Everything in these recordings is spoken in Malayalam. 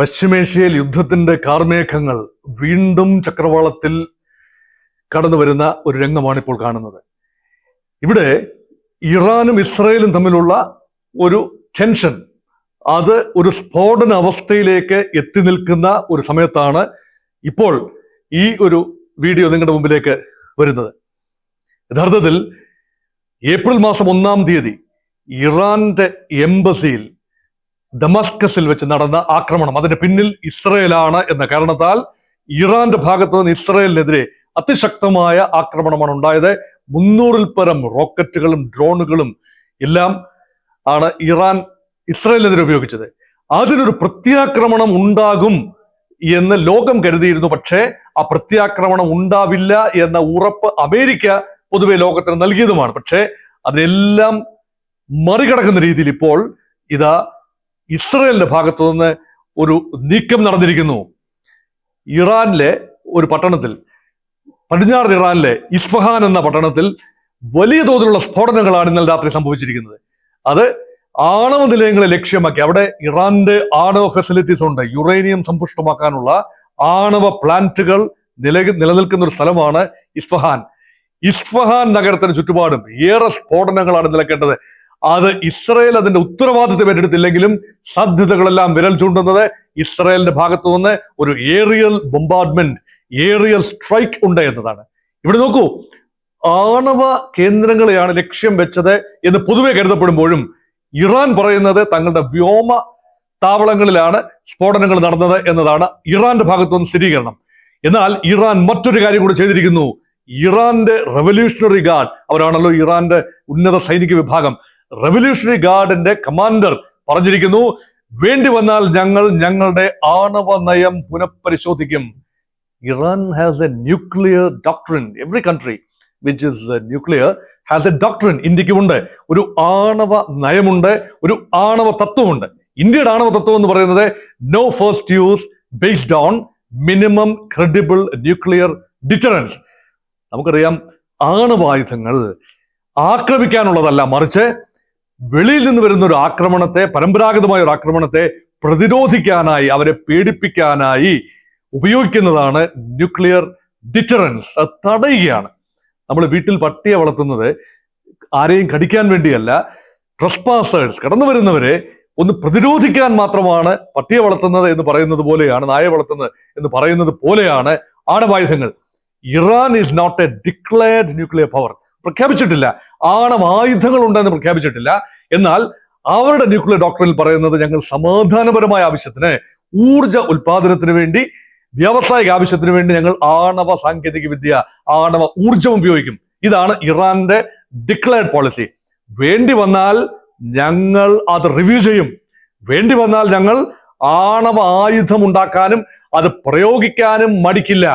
പശ്ചിമേഷ്യയിൽ യുദ്ധത്തിന്റെ കാർമേഘങ്ങൾ വീണ്ടും ചക്രവാളത്തിൽ കടന്നു വരുന്ന ഒരു രംഗമാണ് ഇപ്പോൾ കാണുന്നത്. ഇവിടെ ഇറാനും ഇസ്രായേലും തമ്മിലുള്ള ഒരു ടെൻഷൻ, അത് ഒരു സ്ഫോടന അവസ്ഥയിലേക്ക് എത്തി നിൽക്കുന്ന ഒരു സമയത്താണ് ഇപ്പോൾ ഈ ഒരു വീഡിയോ നിങ്ങളുടെ മുമ്പിലേക്ക് വരുന്നത്. യഥാർത്ഥത്തിൽ ഏപ്രിൽ മാസം 1-ാം തീയതി ഇറാന്റെ എംബസിയിൽ ഡമാസ്കസിൽ വെച്ച് നടന്ന ആക്രമണം, അതിന്റെ പിന്നിൽ ഇസ്രയേലാണ് എന്ന കാരണത്താൽ ഇറാന്റെ ഭാഗത്ത് നിന്ന് ഇസ്രയേലിനെതിരെ അതിശക്തമായ ആക്രമണമാണ് ഉണ്ടായത്. 300-ൽ പരം റോക്കറ്റുകളും ഡ്രോണുകളും എല്ലാം ആണ് ഇറാൻ ഇസ്രയേലിനെതിരെ ഉപയോഗിച്ചത്. അതിനൊരു പ്രത്യാക്രമണം ഉണ്ടാകും എന്ന് ലോകം കരുതിയിരുന്നു. പക്ഷേ ആ പ്രത്യാക്രമണം ഉണ്ടാവില്ല എന്ന ഉറപ്പ് അമേരിക്ക പൊതുവെ ലോകത്തിന് നൽകിയതുമാണ്. പക്ഷേ അതിനെല്ലാം മറികടക്കുന്ന രീതിയിൽ ഇപ്പോൾ ഇതാ ഇസ്രയേലിന്റെ ഭാഗത്തു നിന്ന് ഒരു നീക്കം നടന്നിരിക്കുന്നു. ഇറാനിലെ ഒരു പട്ടണത്തിൽ, പടിഞ്ഞാറൻ ഇറാനിലെ ഇസ്ഫഹാൻ എന്ന പട്ടണത്തിൽ വലിയ തോതിലുള്ള സ്ഫോടനങ്ങളാണ് ഇന്നലെ രാത്രി സംഭവിച്ചിരിക്കുന്നത്. അത് ആണവ നിലയങ്ങളെ ലക്ഷ്യമാക്കി, അവിടെ ഇറാന്റെ ആണവ ഫെസിലിറ്റീസ് ഉണ്ട്, യുറേനിയം സമ്പുഷ്ടമാക്കാനുള്ള ആണവ പ്ലാന്റുകൾ നിലനിൽക്കുന്ന ഒരു സ്ഥലമാണ് ഇസ്ഫഹാൻ. ഇസ്ഫഹാൻ നഗരത്തിന് ചുറ്റുപാടും ഏറെ സ്ഫോടനങ്ങളാണ് നിലക്കേണ്ടത്. അത് ഇസ്രയേൽ അതിന്റെ ഉത്തരവാദിത്വം ഏറ്റെടുത്തില്ലെങ്കിലും സാധ്യതകളെല്ലാം വിരൽ ചൂണ്ടുന്നത് ഇസ്രയേലിന്റെ ഭാഗത്തു നിന്ന് ഒരു ഏറിയൽ ബോംബാർഡ്മെന്റ്, ഏറിയൽ സ്ട്രൈക്ക് ഉണ്ട് എന്നതാണ്. ഇവിടെ നോക്കൂ, ആണവ കേന്ദ്രങ്ങളെയാണ് ലക്ഷ്യം വെച്ചത് എന്ന് പൊതുവെ കരുതപ്പെടുമ്പോഴും ഇറാൻ പറയുന്നത് തങ്ങളുടെ വ്യോമ താവളങ്ങളിലാണ് സ്ഫോടനങ്ങൾ നടന്നത് എന്നതാണ് ഇറാന്റെ ഭാഗത്തു നിന്ന് സ്ഥിരീകരണം. എന്നാൽ ഇറാൻ മറ്റൊരു കാര്യം കൂടി ചെയ്തിരിക്കുന്നു. ഇറാന്റെ റവല്യൂഷണറി ഗാർഡ്, അവരാണല്ലോ ഇറാന്റെ ഉന്നത സൈനിക വിഭാഗം, റവല്യൂഷണറി ഗാർഡിന്റെ കമാൻഡർ പറഞ്ഞിരിക്കുന്നു, വേണ്ടി വന്നാൽ ഞങ്ങൾ ഞങ്ങളുടെ ആണവ നയം പുനഃപരിശോധിക്കും. Iran has a nuclear doctrine. Every country which is nuclear has a doctrine. ഇന്ത്യക്കുമുണ്ട്, ഒരു ആണവ നയമുണ്ട്, ഒരു ആണവ തത്വമുണ്ട്. ഇന്ത്യയുടെ ആണവ തത്വം എന്ന് പറയുന്നത് no first use based on minimum credible nuclear deterrence. നമുക്കറിയാം, ആണവായുധങ്ങൾ ആക്രമിക്കാനുള്ളതല്ല, മറിച്ച് വെളിയിൽ നിന്ന് വരുന്ന ഒരു ആക്രമണത്തെ, പരമ്പരാഗതമായ ഒരു ആക്രമണത്തെ പ്രതിരോധിക്കാനായി, അവരെ പേടിപ്പിക്കാനായി ഉപയോഗിക്കുന്നതാണ് ന്യൂക്ലിയർ ഡിറ്ററൻസ്. അത് തടയുകയാണ്. നമ്മൾ വീട്ടിൽ പട്ടിയെ വളർത്തുന്നത് ആരെയും കടിക്കാൻ വേണ്ടിയല്ല, ട്രസ്പാസേഴ്സ്, കടന്നു വരുന്നവരെ ഒന്ന് പ്രതിരോധിക്കാൻ മാത്രമാണ് പട്ടിയെ വളർത്തുന്നത് എന്ന് പറയുന്നത് പോലെയാണ്, നായയെ വളർത്തുന്നത് എന്ന് പറയുന്നത് പോലെയാണ് ആണവായുധങ്ങൾ. Iran is not a declared nuclear power. പ്രഖ്യാപിച്ചിട്ടില്ല, ആണവായുധങ്ങൾ ഉണ്ടെന്ന് പ്രഖ്യാപിച്ചിട്ടില്ല. എന്നാൽ അവരുടെ ന്യൂക്ലിയർ ഡോക്ടറിൽ പറയുന്നത് ഞങ്ങൾ സമാധാനപരമായ ആവശ്യത്തിന്, ഊർജ ഉൽപാദനത്തിന് വേണ്ടി, വ്യാവസായിക ആവശ്യത്തിന് വേണ്ടി ഞങ്ങൾ ആണവ സാങ്കേതിക വിദ്യ, ആണവ ഊർജം ഉപയോഗിക്കും. ഇതാണ് ഇറാന്റെ ഡിക്ലെയർഡ് പോളിസി. വേണ്ടി വന്നാൽ ഞങ്ങൾ അത് റിവ്യൂ ചെയ്യും. വേണ്ടി വന്നാൽ ഞങ്ങൾ ആണവ ആയുധം ഉണ്ടാക്കാനും അത് പ്രയോഗിക്കാനും മടിക്കില്ല.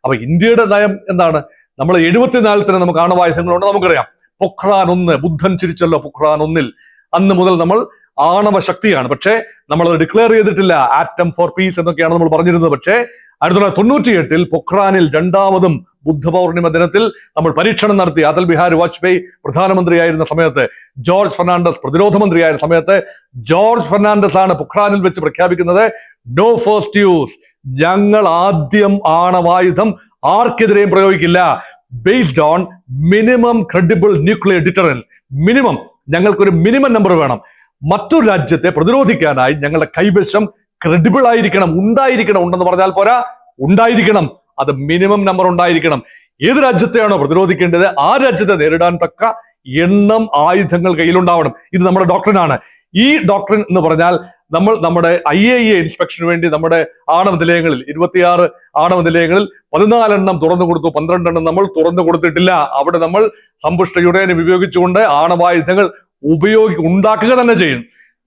അപ്പൊ ഇന്ത്യയുടെ നയം എന്താണ്? നമ്മൾ 74 തന്നെ നമുക്ക് ആണവായുധങ്ങളുണ്ട്. നമുക്കറിയാം, പൊഖ്റാൻ 1, ബുദ്ധൻ ചിരിച്ചല്ലോ പൊഖ്റാൻ 1-ൽ, അന്ന് മുതൽ നമ്മൾ ആണവ ശക്തിയാണ്. പക്ഷേ നമ്മൾ അത് ഡിക്ലെയർ ചെയ്തിട്ടില്ല. ആറ്റം ഫോർ പീസ് എന്നൊക്കെയാണ് നമ്മൾ പറഞ്ഞിരുന്നത്. പക്ഷേ 1998-ൽ പൊഖ്റാനിൽ 2ാമതും ബുദ്ധ പൗർണിമ ദിനത്തിൽ നമ്മൾ പരീക്ഷണം നടത്തി. അടൽ ബിഹാരി വാജ്പേയി പ്രധാനമന്ത്രിയായിരുന്ന സമയത്ത്, ജോർജ് ഫെർണാണ്ടസ് പ്രതിരോധ മന്ത്രിയായിരുന്ന സമയത്ത്, ജോർജ് ഫെർണാണ്ടസ് ആണ് പൊഖ്റാനിൽ വെച്ച് പ്രഖ്യാപിക്കുന്നത്, നോ ഫസ്റ്റ് യൂസ്, ഞങ്ങൾ ആദ്യം ആണവായുധം ആർക്കെതിരെയും പ്രയോഗിക്കില്ല, based on minimum credible nuclear deterrence. Minimum, ഞങ്ങൾക്കൊരു മിനിമം നമ്പർ വേണം. മറ്റൊരു രാജ്യത്തെ പ്രതിരോധിക്കാനായി ഞങ്ങളുടെ കൈവശം ക്രെഡിബിൾ ആയിരിക്കണം, ഉണ്ടായിരിക്കണം. ഉണ്ടെന്ന് പറഞ്ഞാൽ പോരാ, ഉണ്ടായിരിക്കണം. അത് മിനിമം നമ്പർ ഉണ്ടായിരിക്കണം. ഏത് രാജ്യത്തെയാണോ പ്രതിരോധിക്കേണ്ടത് ആ രാജ്യത്തെ നേരിടാൻ തക്ക എണ്ണം ആയുധങ്ങൾ കയ്യിലുണ്ടാവണം. ഇത് നമ്മുടെ ഡോക്ട്രിനാണ്. ഈ ഡോക്ട്രിൻ എന്ന് പറഞ്ഞാൽ നമ്മൾ നമ്മുടെ IAEA ഇൻസ്പെക്ഷന് വേണ്ടി നമ്മുടെ ആണവ നിലയങ്ങളിൽ 26 ആണവ നിലയങ്ങളിൽ 14 എണ്ണം തുറന്നു കൊടുത്തു, 12 എണ്ണം നമ്മൾ തുറന്നു കൊടുത്തിട്ടില്ല. അവിടെ നമ്മൾ സമ്പുഷ്ട യുറേനിയം ഉപയോഗിച്ചുകൊണ്ട് ആണവായുധങ്ങൾ ഉണ്ടാക്കുക തന്നെ ചെയ്യും.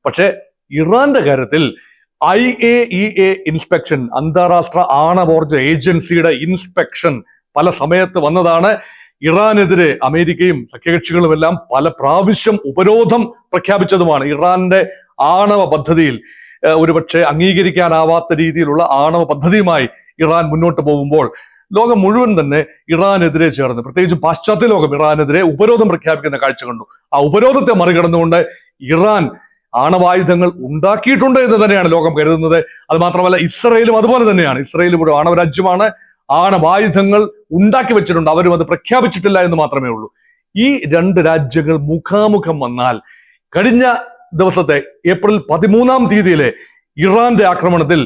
പക്ഷെ ഇറാന്റെ കാര്യത്തിൽ IAEA ഇൻസ്പെക്ഷൻ, അന്താരാഷ്ട്ര ആണവോർജ ഏജൻസിയുടെ ഇൻസ്പെക്ഷൻ പല സമയത്ത് വന്നതാണ്. ഇറാനെതിരെ അമേരിക്കയും സഖ്യകക്ഷികളും എല്ലാം പല പ്രാവശ്യം ഉപരോധം പ്രഖ്യാപിച്ചതുമാണ്. ഇറാന്റെ ആണവ പദ്ധതിയിൽ ഒരുപക്ഷെ അംഗീകരിക്കാനാവാത്ത രീതിയിലുള്ള ആണവ പദ്ധതിയുമായി ഇറാൻ മുന്നോട്ട് പോകുമ്പോൾ ലോകം മുഴുവൻ തന്നെ ഇറാനെതിരെ ചേർന്ന്, പ്രത്യേകിച്ചും പാശ്ചാത്യ ലോകം ഇറാനെതിരെ ഉപരോധം പ്രഖ്യാപിക്കുന്ന കാഴ്ച കണ്ടു. ആ ഉപരോധത്തെ മറികടന്നുകൊണ്ട് ഇറാൻ ആണവായുധങ്ങൾ ഉണ്ടാക്കിയിട്ടുണ്ട് എന്ന് തന്നെയാണ് ലോകം കരുതുന്നത്. അത് മാത്രമല്ല ഇസ്രയേലും അതുപോലെ തന്നെയാണ്. ഇസ്രയേലും ഒരു ആണവ രാജ്യമാണ്. ആണവായുധങ്ങൾ ഉണ്ടാക്കി വെച്ചിട്ടുണ്ട്. അവരും അത് പ്രഖ്യാപിച്ചിട്ടില്ല എന്ന് മാത്രമേ ഉള്ളൂ. ഈ രണ്ട് രാജ്യങ്ങൾ മുഖാമുഖം വന്നാൽ കഴിഞ്ഞ ദിവസത്തെ ഏപ്രിൽ 13 ഇറാന്റെ ആക്രമണത്തിൽ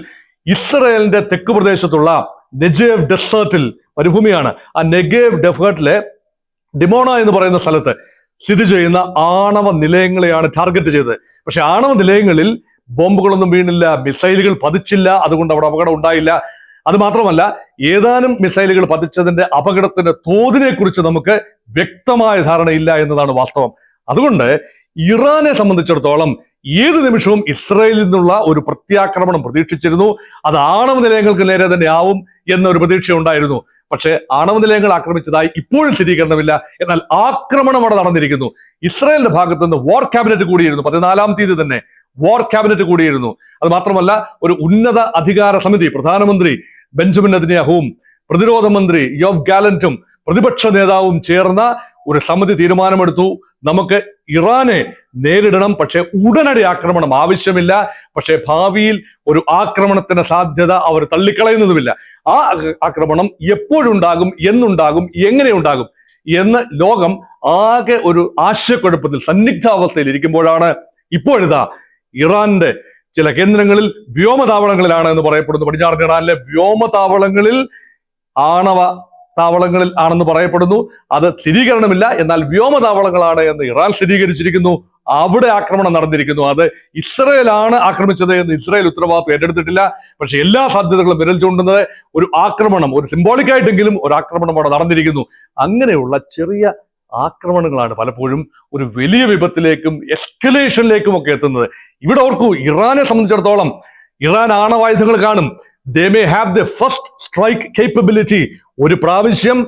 ഇസ്രയേലിന്റെ തെക്ക് പ്രദേശത്തുള്ള നെഗേവ് ഡെസേർട്ടിൽ, മരുഭൂമിയാണ്, ആ നെഗേവ് ഡെസേർട്ടിലെ ഡിമോണ എന്ന് പറയുന്ന സ്ഥലത്ത് സ്ഥിതി ചെയ്യുന്ന ആണവ നിലയങ്ങളെയാണ് ടാർഗറ്റ് ചെയ്തത്. പക്ഷെ ആണവ നിലയങ്ങളിൽ ബോംബുകളൊന്നും വീണില്ല, മിസൈലുകൾ പതിച്ചില്ല, അതുകൊണ്ട് അവിടെ അപകടം ഉണ്ടായില്ല. അത് മാത്രമല്ല, ഏതാനും മിസൈലുകൾ പതിച്ചതിന്റെ അപകടത്തിന്റെ തോതിനെ കുറിച്ച് നമുക്ക് വ്യക്തമായ ധാരണയില്ല എന്നതാണ് വാസ്തവം. അതുകൊണ്ട് ഇറാനെ സംബന്ധിച്ചിടത്തോളം ഏത് നിമിഷവും ഇസ്രയേലിൽ നിന്നുള്ള ഒരു പ്രത്യാക്രമണം പ്രതീക്ഷിച്ചിരുന്നു. അത് ആണവ നിലയങ്ങൾക്ക് നേരെ തന്നെ ആവും എന്നൊരു പ്രതീക്ഷ ഉണ്ടായിരുന്നു. പക്ഷേ ആണവ നിലയങ്ങൾ ആക്രമിച്ചതായി ഇപ്പോഴും സ്ഥിരീകരണമില്ല. എന്നാൽ ആക്രമണം അവിടെ നടന്നിരിക്കുന്നു. ഇസ്രയേലിന്റെ ഭാഗത്ത് നിന്ന് വാർ ക്യാബിനറ്റ് കൂടിയിരുന്നു. 14 തന്നെ വാർ ക്യാബിനറ്റ് കൂടിയിരുന്നു. അത് മാത്രമല്ല, ഒരു ഉന്നത അധികാര സമിതി, പ്രധാനമന്ത്രി ബെഞ്ചമിൻ നെതന്യാഹുവും പ്രതിരോധ മന്ത്രി യോവ് ഗാലന്റും പ്രതിപക്ഷ നേതാവും ചേർന്ന ഒരു സമിതി തീരുമാനമെടുത്തു, നമുക്ക് ഇറാനെ നേരിടണം, പക്ഷെ ഉടനടി ആക്രമണം ആവശ്യമില്ല. പക്ഷെ ഭാവിയിൽ ഒരു ആക്രമണത്തിന്റെ സാധ്യത അവർ തള്ളിക്കളയുന്നതുമില്ല. ആ ആക്രമണം എപ്പോഴുണ്ടാകും, എന്നുണ്ടാകും, എങ്ങനെ ഉണ്ടാകും എന്ന് ലോകം ആകെ ഒരു ആശയക്കുഴപ്പത്തിൽ, സന്നിഗ്ധാവസ്ഥയിൽ ഇരിക്കുമ്പോഴാണ് ഇപ്പോഴിതാ ഇറാന്റെ ചില കേന്ദ്രങ്ങളിൽ, വ്യോമതാവളങ്ങളിലാണ് എന്ന് പറയപ്പെടുന്നു, പടിഞ്ഞാറൻ ഇറാനിലെ വ്യോമതാവളങ്ങളിൽ ആണവ താവളങ്ങളിൽ ആണെന്ന് പറയപ്പെടുന്നു. അത് സ്ഥിരീകരണമില്ല. എന്നാൽ വ്യോമതാവളങ്ങളാണ് എന്ന് ഇറാൻ സ്ഥിരീകരിച്ചിരിക്കുന്നു. അവിടെ ആക്രമണം നടന്നിരിക്കുന്നു. അത് ഇസ്രയേലാണ് ആക്രമിച്ചത് എന്ന് ഇസ്രയേൽ ഉത്തരവാദിത്വം ഏറ്റെടുത്തിട്ടില്ല. പക്ഷെ എല്ലാ സാധ്യതകളും വിരൽ ചൂണ്ടുന്നത് ഒരു ആക്രമണം, ഒരു സിംബോളിക് ആയിട്ടെങ്കിലും ഒരു ആക്രമണം അവിടെ നടന്നിരിക്കുന്നു. അങ്ങനെയുള്ള ചെറിയ ആക്രമണങ്ങളാണ് പലപ്പോഴും ഒരു വലിയ വിപത്തിലേക്കും എസ്കലേഷനിലേക്കും ഒക്കെ എത്തുന്നത്. ഇവിടെ ഓർക്കൂ, ഇറാനെ സംബന്ധിച്ചിടത്തോളം ഇറാൻ ആണവായുധങ്ങൾ കാണും. They may have the first strike capability. ഒരു പ്രാവശ്യം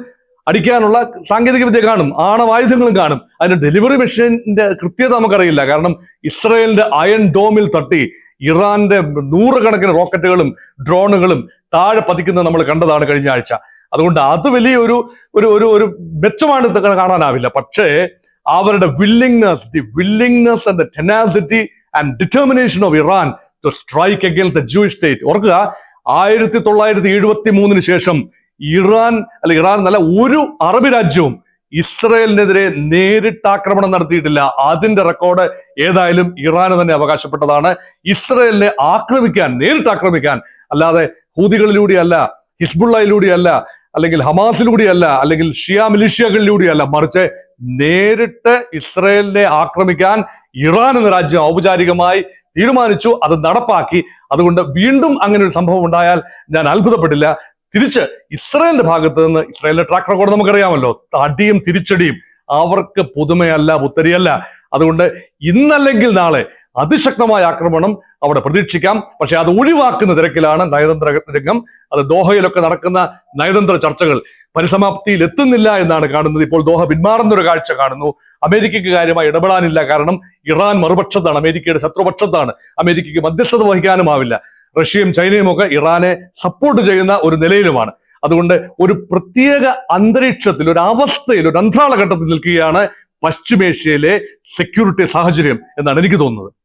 അടിക്കാനുള്ള സാങ്കേതിക വിദ്യ കാണും, ആണവായുധങ്ങളും കാണും. അതിന്റെ ഡെലിവറി മെഷീന്റെ കൃത്യത നമുക്കറിയില്ല. കാരണം ഇസ്രയേലിന്റെ അയൺ ഡോമിൽ തട്ടി ഇറാന്റെ 100 കണക്കിന് റോക്കറ്റുകളും ഡ്രോണുകളും താഴെ പതിക്കുന്നത് നമ്മൾ കണ്ടതാണ് കഴിഞ്ഞ ആഴ്ച. അതുകൊണ്ട് അത് വലിയൊരു ഒരു ഒരു ഒരു മെച്ചമാണ് കാണാനാവില്ല. പക്ഷേ അവരുടെ willingness and tenacity and determination of Iran to strike against the Jewish state. ഓർക്കുക, 1973 ശേഷം ഇറാൻ എന്നല്ല, ഒരു അറബ് രാജ്യവും ഇസ്രയേലിനെതിരെ നേരിട്ട് ആക്രമണം നടത്തിയിട്ടില്ല. അതിന്റെ റെക്കോർഡ് ഏതായാലും ഇറാന് തന്നെ അവകാശപ്പെട്ടതാണ്. ഇസ്രയേലിനെ നേരിട്ട് ആക്രമിക്കാൻ, അല്ലാതെ ഹൂതികളിലൂടെയല്ല, ഹിസ്ബുള്ളയിലൂടെയല്ല, അല്ലെങ്കിൽ ഹമാസിലൂടെയല്ല, അല്ലെങ്കിൽ ഷിയ മിലിഷ്യകളിലൂടെയല്ല, മറിച്ച് നേരിട്ട് ഇസ്രയേലിനെ ആക്രമിക്കാൻ ഇറാൻ എന്ന രാജ്യം ഔപചാരികമായി തീരുമാനിച്ചു, അത് നടപ്പാക്കി. അതുകൊണ്ട് വീണ്ടും അങ്ങനെ ഒരു സംഭവം ഉണ്ടായാൽ ഞാൻ അത്ഭുതപ്പെട്ടില്ല. തിരിച്ച് ഇസ്രയേലിന്റെ ഭാഗത്ത് നിന്ന്, ഇസ്രയേലിന്റെ ട്രാക്ക് റെക്കോർഡ് നമുക്കറിയാമല്ലോ, അടിയും തിരിച്ചടിയും അവർക്ക് പുതുമയല്ല, പുത്തരിയല്ല. അതുകൊണ്ട് ഇന്നല്ലെങ്കിൽ നാളെ അതിശക്തമായ ആക്രമണം അവിടെ പ്രതീക്ഷിക്കാം. പക്ഷെ അത് ഒഴിവാക്കുന്ന തിരക്കിലാണ് നയതന്ത്ര രംഗം. അത് ദോഹയിലൊക്കെ നടക്കുന്ന നയതന്ത്ര ചർച്ചകൾ പരിസമാപ്തിയിൽ എത്തുന്നില്ല എന്നാണ് കാണുന്നത്. ഇപ്പോൾ ദോഹ പിന്മാറുന്ന ഒരു കാഴ്ച കാണുന്നു. അമേരിക്കയ്ക്ക് കാര്യമായി ഇടപെടാനില്ല. കാരണം ഇറാൻ മറുപക്ഷത്താണ്, അമേരിക്കയുടെ ശത്രുപക്ഷത്താണ്. അമേരിക്കയ്ക്ക് മധ്യസ്ഥത വഹിക്കാനുമാവില്ല. റഷ്യയും ചൈനയും ഒക്കെ ഇറാനെ സപ്പോർട്ട് ചെയ്യുന്ന ഒരു നിലയിലുമാണ്. അതുകൊണ്ട് ഒരു പ്രത്യേക അന്തരീക്ഷത്തിൽ, ഒരു അവസ്ഥയിൽ, ഒരു അന്താള ഘട്ടത്തിൽ നിൽക്കുകയാണ് പശ്ചിമേഷ്യയിലെ സെക്യൂരിറ്റി സാഹചര്യം എന്നാണ് എനിക്ക് തോന്നുന്നത്.